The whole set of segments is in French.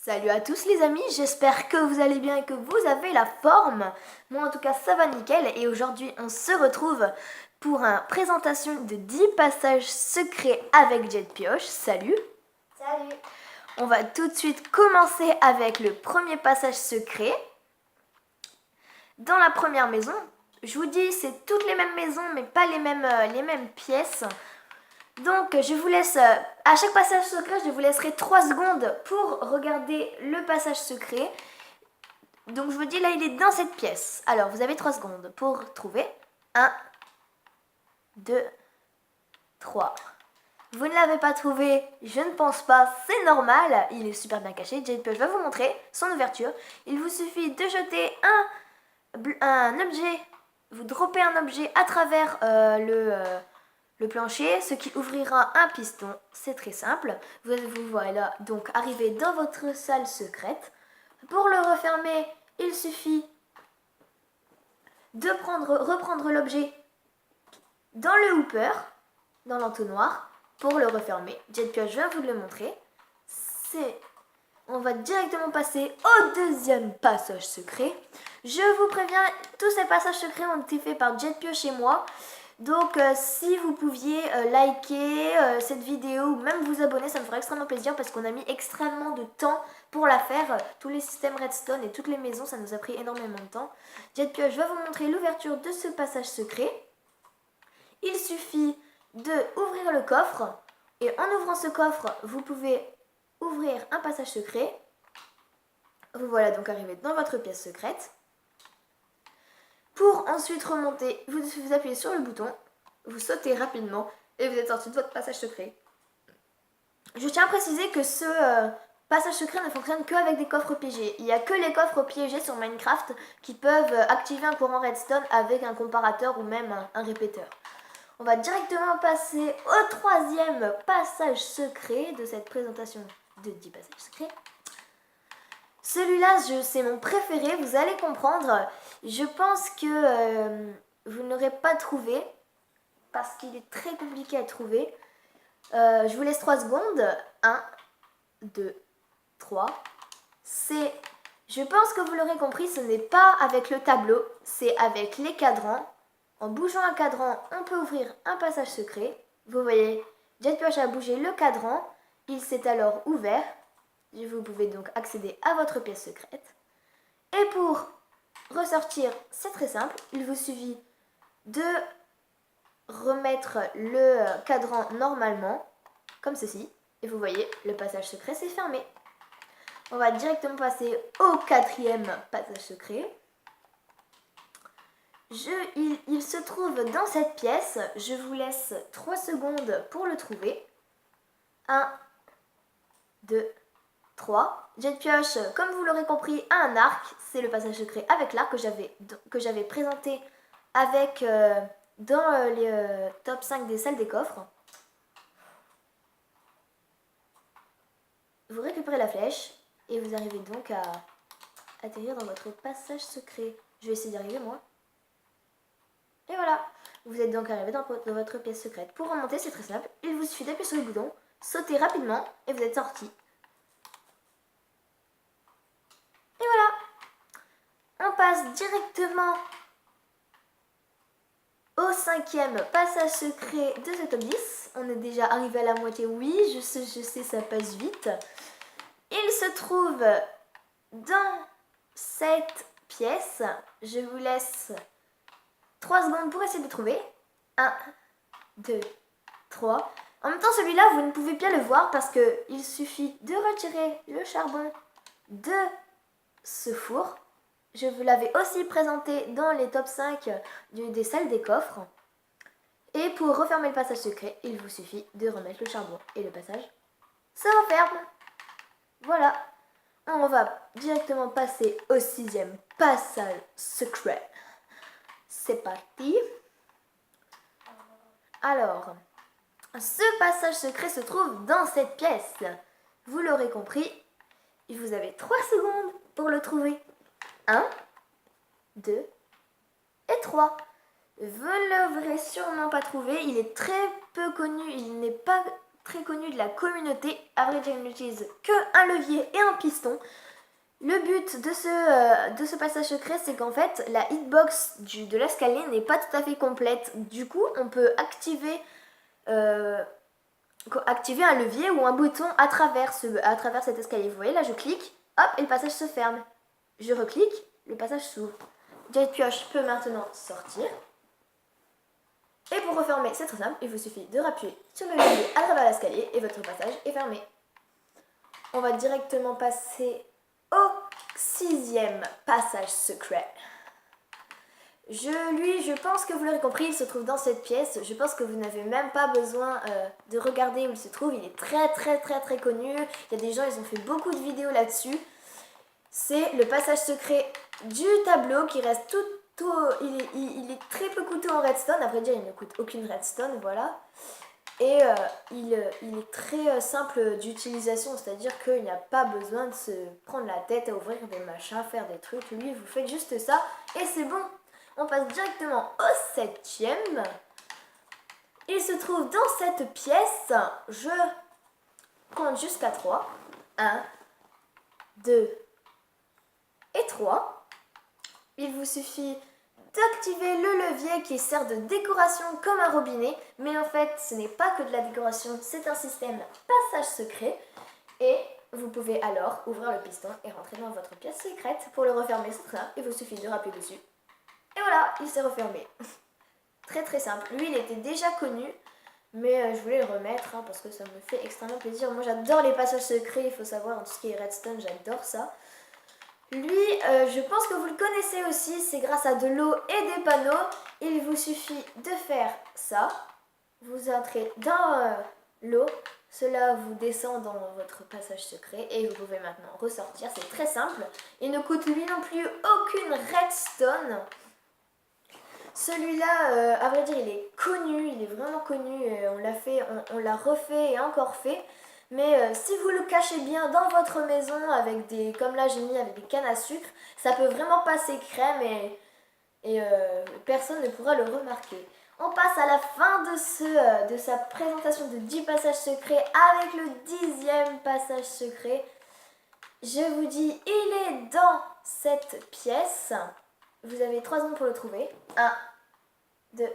Salut à tous les amis, j'espère que vous allez bien et que vous avez la forme. Moi en tout cas ça va nickel et aujourd'hui on se retrouve pour une présentation de 10 passages secrets avec Jet Pioche. Salut. Salut. On va tout de suite commencer avec le premier passage secret. Dans la première maison, je vous dis c'est toutes les mêmes maisons mais pas les mêmes pièces. Donc je vous laisse, à chaque passage secret, je vous laisserai 3 secondes pour regarder le passage secret. Donc je vous dis là, il est dans cette pièce. Alors vous avez 3 secondes pour trouver. 1, 2, 3. Vous ne l'avez pas trouvé, je ne pense pas, c'est normal. Il est super bien caché. Jet Pioche va vous montrer son ouverture. Il vous suffit de jeter un objet. Vous droppez un objet à travers le plancher, ce qui ouvrira un piston. C'est très simple. Vous voilà donc arrivé dans votre salle secrète. Pour le refermer, il suffit de reprendre l'objet dans le hooper, dans l'entonnoir, pour le refermer. Jet Pioche, je viens vous le montrer. On va directement passer au deuxième passage secret. Je vous préviens, tous ces passages secrets ont été faits par Jet Pioche et moi. Donc si vous pouviez liker cette vidéo ou même vous abonner, ça me ferait extrêmement plaisir parce qu'on a mis extrêmement de temps pour la faire. Tous les systèmes redstone et toutes les maisons, ça nous a pris énormément de temps. Jet Pioche, je vais vous montrer l'ouverture de ce passage secret. Il suffit d'ouvrir le coffre et en ouvrant ce coffre, vous pouvez ouvrir un passage secret. Vous voilà donc arrivé dans votre pièce secrète. Pour ensuite remonter, vous appuyez sur le bouton, vous sautez rapidement et vous êtes sorti de votre passage secret. Je tiens à préciser que ce passage secret ne fonctionne qu'avec des coffres piégés. Il n'y a que les coffres piégés sur Minecraft qui peuvent activer un courant redstone avec un comparateur ou même un répéteur. On va directement passer au troisième passage secret de cette présentation de 10 passages secrets. Celui-là, c'est mon préféré, vous allez comprendre. Je pense que vous ne l'aurez pas trouvé parce qu'il est très compliqué à trouver. Je vous laisse 3 secondes. 1, 2, 3. Je pense que vous l'aurez compris, ce n'est pas avec le tableau, c'est avec les cadrans. En bougeant un cadran, on peut ouvrir un passage secret. Vous voyez, Jet Pioche a bougé le cadran, il s'est alors ouvert. Vous pouvez donc accéder à votre pièce secrète. Et pour ressortir, c'est très simple. Il vous suffit de remettre le cadran normalement, comme ceci. Et vous voyez, le passage secret s'est fermé. On va directement passer au quatrième passage secret. Il se trouve dans cette pièce. Je vous laisse 3 secondes pour le trouver. 1, 2, 3. Jet Pioche, comme vous l'aurez compris, a un arc. C'est le passage secret avec l'arc que j'avais présenté avec dans les top 5 des salles des coffres. Vous récupérez la flèche et vous arrivez donc à atterrir dans votre passage secret. Je vais essayer d'y arriver moi. Et voilà, vous êtes donc arrivé dans votre pièce secrète. Pour remonter, c'est très simple. Il vous suffit d'appuyer sur le bouton, sauter rapidement et vous êtes sorti. Et voilà, on passe directement au 5e passage secret de ce top 10. On est déjà arrivé à la moitié, oui, je sais, ça passe vite. Il se trouve dans cette pièce. Je vous laisse 3 secondes pour essayer de trouver. 1, 2, 3. En même temps, celui-là, vous ne pouvez bien le voir parce qu'il suffit de retirer le charbon de ce four. Je vous l'avais aussi présenté dans les top 5 des salles des coffres. Et pour refermer le passage secret, il vous suffit de remettre le charbon et le passage se referme. Voilà. On va directement passer au 6e passage secret. C'est parti. Alors, ce passage secret se trouve dans cette pièce. Vous l'aurez compris, vous avez 3 secondes pour le trouver. 1, 2 et 3. Vous ne l'aurez sûrement pas trouvé. Il est très peu connu. Il n'est pas très connu de la communauté. À vrai dire, il n'utilise qu'un levier et un piston. Le but de ce passage secret, c'est qu'en fait, la hitbox de l'escalier n'est pas tout à fait complète. Du coup, on peut activer un levier ou un bouton à travers cet escalier. Vous voyez, là, je clique, hop, et le passage se ferme. Je reclique, le passage s'ouvre. Jet Pioche peut maintenant sortir. Et pour refermer, c'est très simple, il vous suffit de rappuyer sur le levier à travers l'escalier et votre passage est fermé. On va directement passer au 6e passage secret. Je pense que vous l'aurez compris, il se trouve dans cette pièce. Je pense que vous n'avez même pas besoin de regarder où il se trouve. Il est très connu. Il y a des gens, ils ont fait beaucoup de vidéos là-dessus. C'est le passage secret du tableau qui reste il est très peu coûteux en redstone. À vrai dire, il ne coûte aucune redstone, voilà. Et il est très simple d'utilisation, c'est-à-dire qu'il n'y a pas besoin de se prendre la tête à ouvrir des machins, faire des trucs. Lui, vous faites juste ça et c'est bon. On passe directement au 7e. Il se trouve dans cette pièce. Je compte jusqu'à 3. 1, 2 et 3. Il vous suffit d'activer le levier qui sert de décoration comme un robinet. Mais en fait, ce n'est pas que de la décoration, c'est un système passage secret. Et vous pouvez alors ouvrir le piston et rentrer dans votre pièce secrète. Pour le refermer, c'est ça. Il vous suffit de rappuyer dessus. Et voilà, il s'est refermé. Très simple. Lui, il était déjà connu, mais je voulais le remettre parce que ça me fait extrêmement plaisir. Moi, j'adore les passages secrets, il faut savoir, tout ce qui est redstone, j'adore ça. Lui, je pense que vous le connaissez aussi, c'est grâce à de l'eau et des panneaux. Il vous suffit de faire ça. Vous entrez dans l'eau, cela vous descend dans votre passage secret et vous pouvez maintenant ressortir. C'est très simple. Il ne coûte lui non plus aucune redstone. Celui-là, à vrai dire, il est connu, il est vraiment connu. On l'a refait et encore fait. Mais si vous le cachez bien dans votre maison avec comme là j'ai mis avec des cannes à sucre, ça peut vraiment passer crème et personne ne pourra le remarquer. On passe à la fin de sa présentation de 10 passages secrets avec le 10e passage secret. Je vous dis, il est dans cette pièce. Vous avez 3 secondes pour le trouver. 1, 2,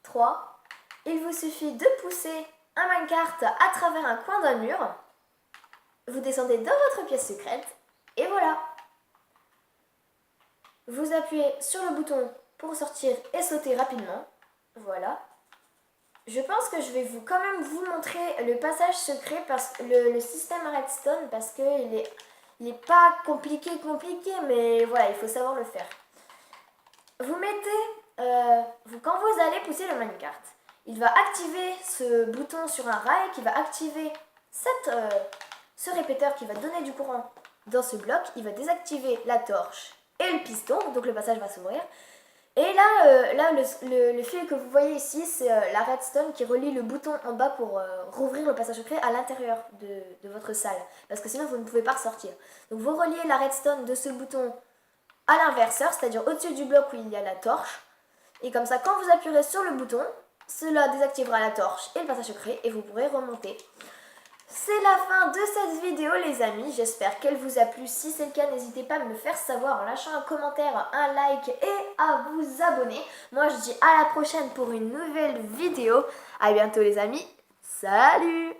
3. Il vous suffit de pousser un minecart à travers un coin d'un mur. Vous descendez dans votre pièce secrète. Et voilà. Vous appuyez sur le bouton pour sortir et sauter rapidement. Voilà. Je pense que je vais quand même vous montrer le passage secret, le système redstone, parce qu'il est pas compliqué, mais voilà, il faut savoir le faire. Vous mettez, quand vous allez pousser le minecart, il va activer ce bouton sur un rail qui va activer ce répéteur qui va donner du courant dans ce bloc. Il va désactiver la torche et le piston, donc le passage va s'ouvrir. Et là, le fil que vous voyez ici, c'est la redstone qui relie le bouton en bas pour rouvrir le passage secret à l'intérieur de votre salle. Parce que sinon, vous ne pouvez pas ressortir. Donc vous reliez la redstone de ce bouton à l'inverseur, c'est-à-dire au-dessus du bloc où il y a la torche. Et comme ça, quand vous appuierez sur le bouton, cela désactivera la torche et le passage secret et vous pourrez remonter. C'est la fin de cette vidéo les amis, j'espère qu'elle vous a plu. Si c'est le cas, n'hésitez pas à me le faire savoir en lâchant un commentaire, un like et à vous abonner. Moi je dis à la prochaine pour une nouvelle vidéo. A bientôt les amis, salut!